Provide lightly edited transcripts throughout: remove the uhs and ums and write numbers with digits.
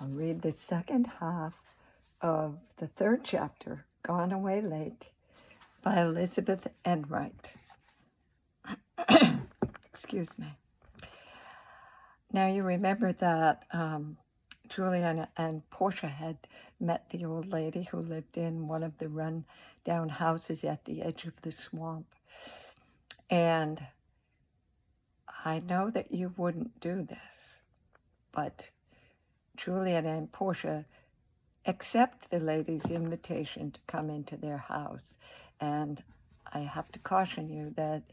I'll read the second half of the third chapter, Gone Away Lake, by Elizabeth Enright. Excuse me. Now you remember that Julian and Portia had met the old lady who lived in one of the run-down houses at the edge of the swamp. And I know that you wouldn't do this, but Julian and Portia accept the lady's invitation to come into their house. And I have to caution you that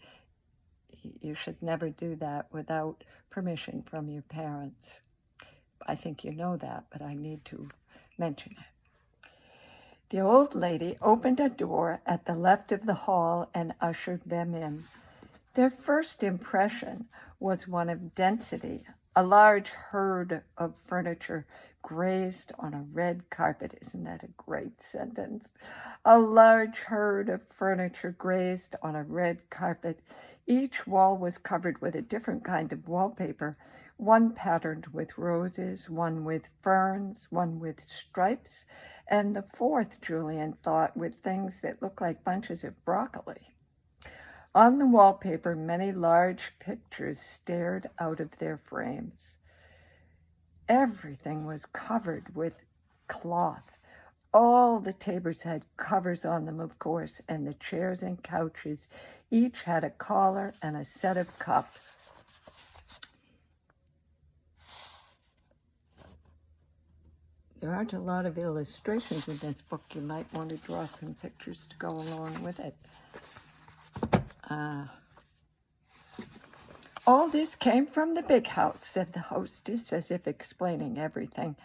you should never do that without permission from your parents. I think you know that, but I need to mention it. The old lady opened a door at the left of the hall and ushered them in. Their first impression was one of density. A large herd of furniture grazed on a red carpet. Isn't that a great sentence? A large herd of furniture grazed on a red carpet. Each wall was covered with a different kind of wallpaper, one patterned with roses, one with ferns, one with stripes, and the fourth, Julian thought, with things that looked like bunches of broccoli. On the wallpaper, many large pictures stared out of their frames. Everything was covered with cloth. All the tables had covers on them, of course, and the chairs and couches each had a collar and a set of cups. There aren't a lot of illustrations in this book. You might want to draw some pictures to go along with it. All this came from the big house, said the hostess, as if explaining everything.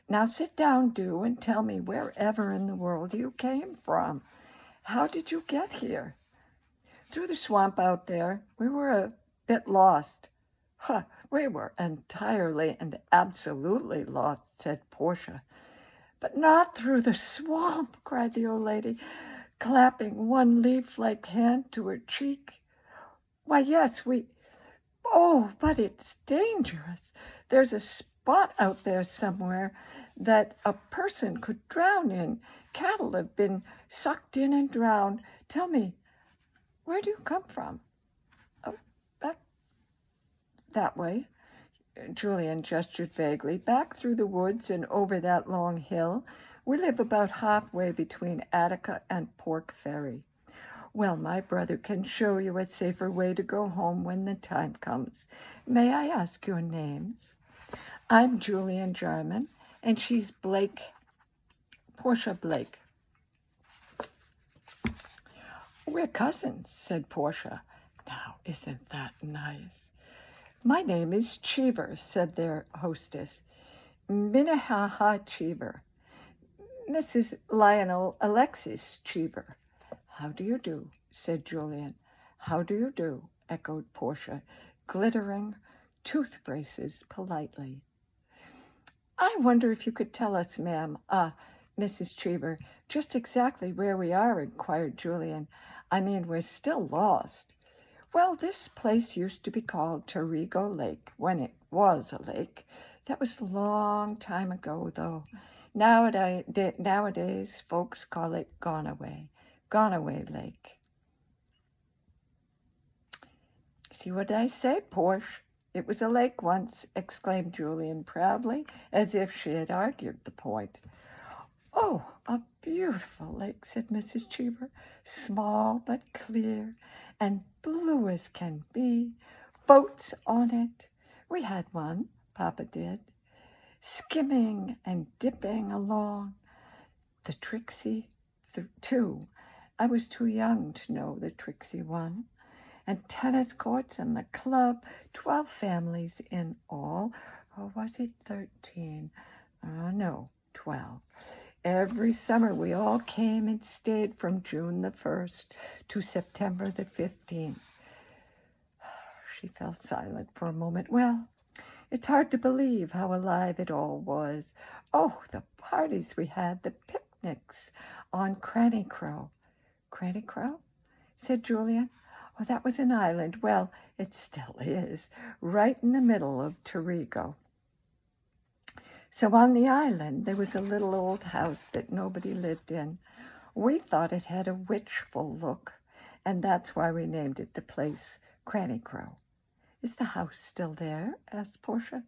Now sit down, do, and tell me wherever in the world you came from. How did you get here? Through the swamp out there. We were a bit lost. We were entirely and absolutely lost, said Portia. But not through the swamp, cried the old lady, clapping one leaf-like hand to her cheek. Why, yes, Oh, but it's dangerous. There's a spot out there somewhere that a person could drown in. Cattle have been sucked in and drowned. Tell me, where do you come from? Back that way. Julian gestured vaguely. Back through the woods and over that long hill. We live about halfway between Attica and Pork Ferry. Well, my brother can show you a safer way to go home when the time comes. May I ask your names? I'm Julian Jarman, and she's Portia Blake. We're cousins, said Portia. Now, isn't that nice? My name is Cheever, said their hostess. Minnehaha Cheever. Mrs. Lionel Alexis Cheever. How do you do, said Julian. How do you do, echoed Portia, glittering tooth braces politely. I wonder if you could tell us, ma'am, Mrs. Cheever, just exactly where we are, inquired Julian. I mean, we're still lost. Well, this place used to be called Terrigo Lake, when it was a lake. That was a long time ago, though. Nowadays, folks call it Gone Away Lake. See what I say, Portia? It was a lake once, exclaimed Julian proudly, as if she had argued the point. Oh, a beautiful lake, said Mrs. Cheever, small but clear, and blue as can be, boats on it. We had one, Papa did, skimming and dipping along. The Trixie, too. I was too young to know the Trixie one. And tennis courts and the club, 12 families in all. Or was it 13? No, 12. Every summer we all came and stayed from June the 1st to September the 15th. She fell silent for a moment. Well, it's hard to believe how alive it all was. Oh, the parties we had, the picnics on Cranny Crow. Cranny Crow? Said Julian. Oh, that was an island. Well, it still is, right in the middle of Terrigo. So on the island, there was a little old house that nobody lived in. We thought it had a witchful look, and that's why we named it the place Cranny Crow. Is the house still there? Asked Portia.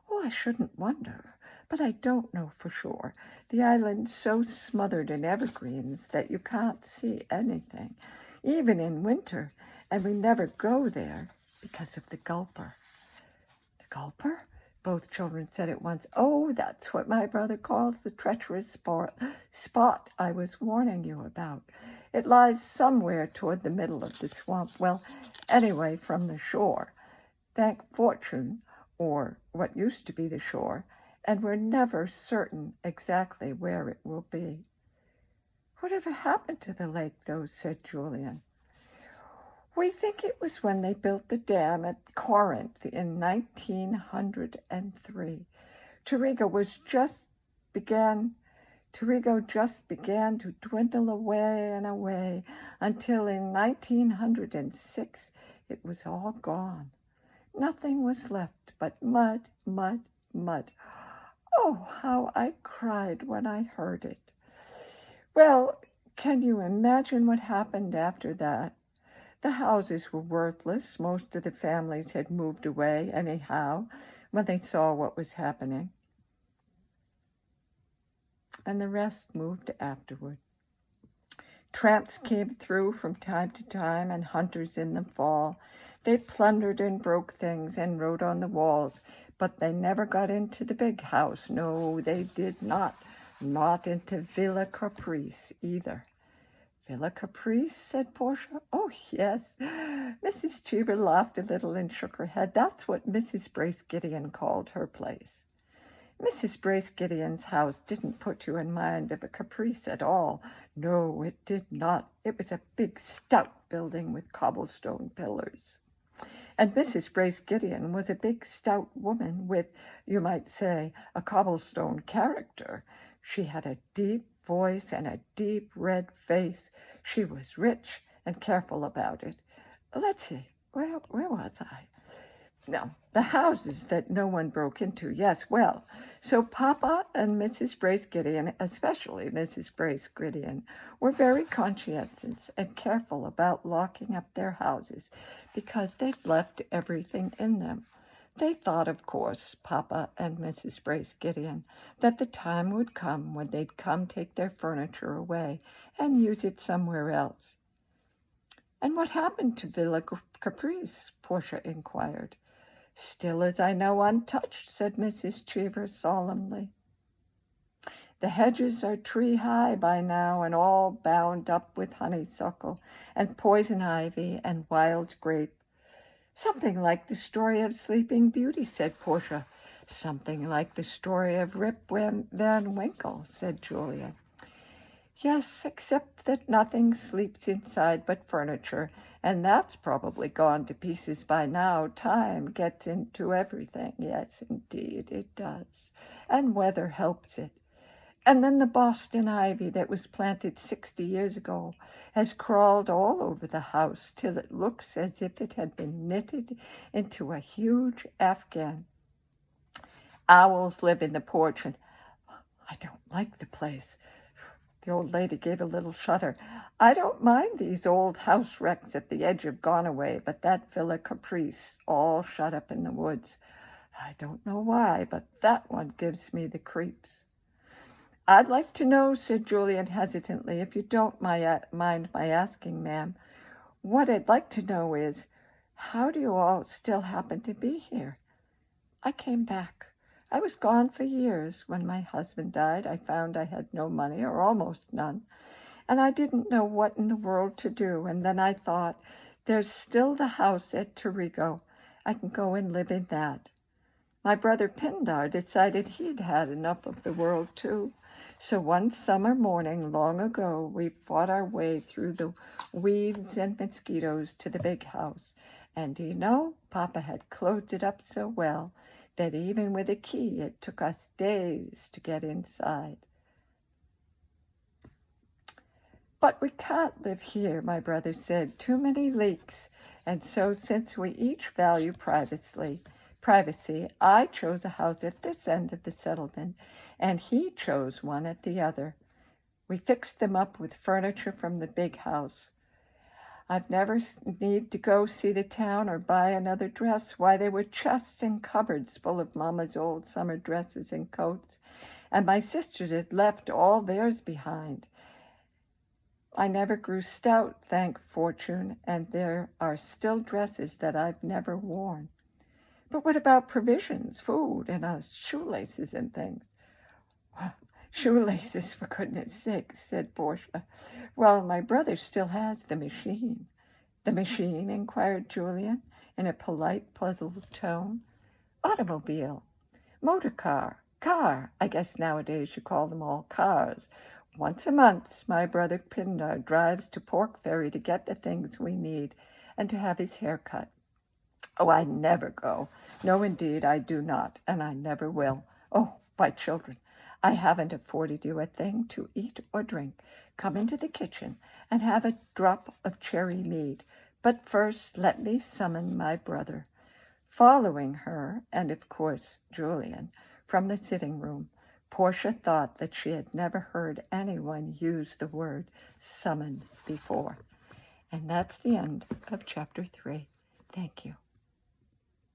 Oh, I shouldn't wonder, but I don't know for sure. The island's so smothered in evergreens that you can't see anything, even in winter, and we never go there because of the gulper. The gulper? Both children said at once. Oh, that's what my brother calls the treacherous spot I was warning you about. It lies somewhere toward the middle of the swamp. Well, anyway, from the shore. Thank fortune, or what used to be the shore, and we're never certain exactly where it will be. Whatever happened to the lake, though? Said Julian. We think it was when they built the dam at Corinth in 1903. Terrigo just began to dwindle away and away until in 1906 it was all gone. Nothing was left but mud, mud, mud. Oh, how I cried when I heard it. Well, can you imagine what happened after that? The houses were worthless. Most of the families had moved away anyhow when they saw what was happening. And the rest moved afterward. Tramps came through from time to time, and hunters in the fall. They plundered and broke things and wrote on the walls, but they never got into the big house. No, they did not. Not into Villa Caprice either. Villa Caprice, said Portia. Oh, yes. Mrs. Cheever laughed a little and shook her head. That's what Mrs. Brace Gideon called her place. Mrs. Brace Gideon's house didn't put you in mind of a Caprice at all. No, it did not. It was a big, stout building with cobblestone pillars. And Mrs. Brace Gideon was a big, stout woman with, you might say, a cobblestone character. She had a deep voice and a deep red face. She was rich and careful about it. Let's see, where was I? No, the houses that no one broke into, yes, well, so Papa and Mrs. Brace Gideon, especially Mrs. Brace Gideon, were very conscientious and careful about locking up their houses because they'd left everything in them. They thought, of course, Papa and Mrs. Brace Gideon, that the time would come when they'd come take their furniture away and use it somewhere else. And what happened to Villa Caprice? Portia inquired. Still as I know, untouched, said Mrs. Cheever solemnly. The hedges are tree-high by now and all bound up with honeysuckle and poison ivy and wild grape. Something like the story of Sleeping Beauty, said Portia. Something like the story of Rip Van Winkle, said Julia. Yes, except that nothing sleeps inside but furniture, and that's probably gone to pieces by now. Time gets into everything. Yes, indeed, it does. And weather helps it. And then the Boston ivy that was planted 60 years ago has crawled all over the house till it looks as if it had been knitted into a huge afghan. Owls live in the porch, and I don't like the place. The old lady gave a little shudder. I don't mind these old house wrecks at the edge of Gonaway, but that Villa Caprice, all shut up in the woods. I don't know why, but that one gives me the creeps. I'd like to know, said Julian hesitantly, if you don't mind my asking, ma'am. What I'd like to know is, how do you all still happen to be here? I came back. I was gone for years. When my husband died, I found I had no money, or almost none, and I didn't know what in the world to do. And then I thought, there's still the house at Terrigo. I can go and live in that. My brother Pindar decided he'd had enough of the world, too. So one summer morning long ago, we fought our way through the weeds and mosquitoes to the big house. And you know, Papa had closed it up so well that even with a key, it took us days to get inside. But we can't live here, my brother said. Too many leaks. And so, since we each value privacy, privacy, I chose a house at this end of the settlement, and he chose one at the other. We fixed them up with furniture from the big house. I've never need to go see the town or buy another dress. Why, there were chests and cupboards full of Mama's old summer dresses and coats, and my sisters had left all theirs behind. I never grew stout, thank fortune, and there are still dresses that I've never worn. But what about provisions, food, and shoelaces and things? Shoelaces, for goodness sake, said Portia. Well, my brother still has the machine. The machine? Inquired Julian, in a polite, puzzled tone. Automobile. Motor car. Car. I guess nowadays you call them all cars. Once a month, my brother Pindar drives to Pork Ferry to get the things we need and to have his hair cut. Oh, I never go. No, indeed, I do not, and I never will. Oh, my children, I haven't afforded you a thing to eat or drink. Come into the kitchen and have a drop of cherry mead. But first let me summon my brother. Following her, and of course Julian, from the sitting room, Portia thought that she had never heard anyone use the word summon before. And that's the end of chapter 3. Thank you.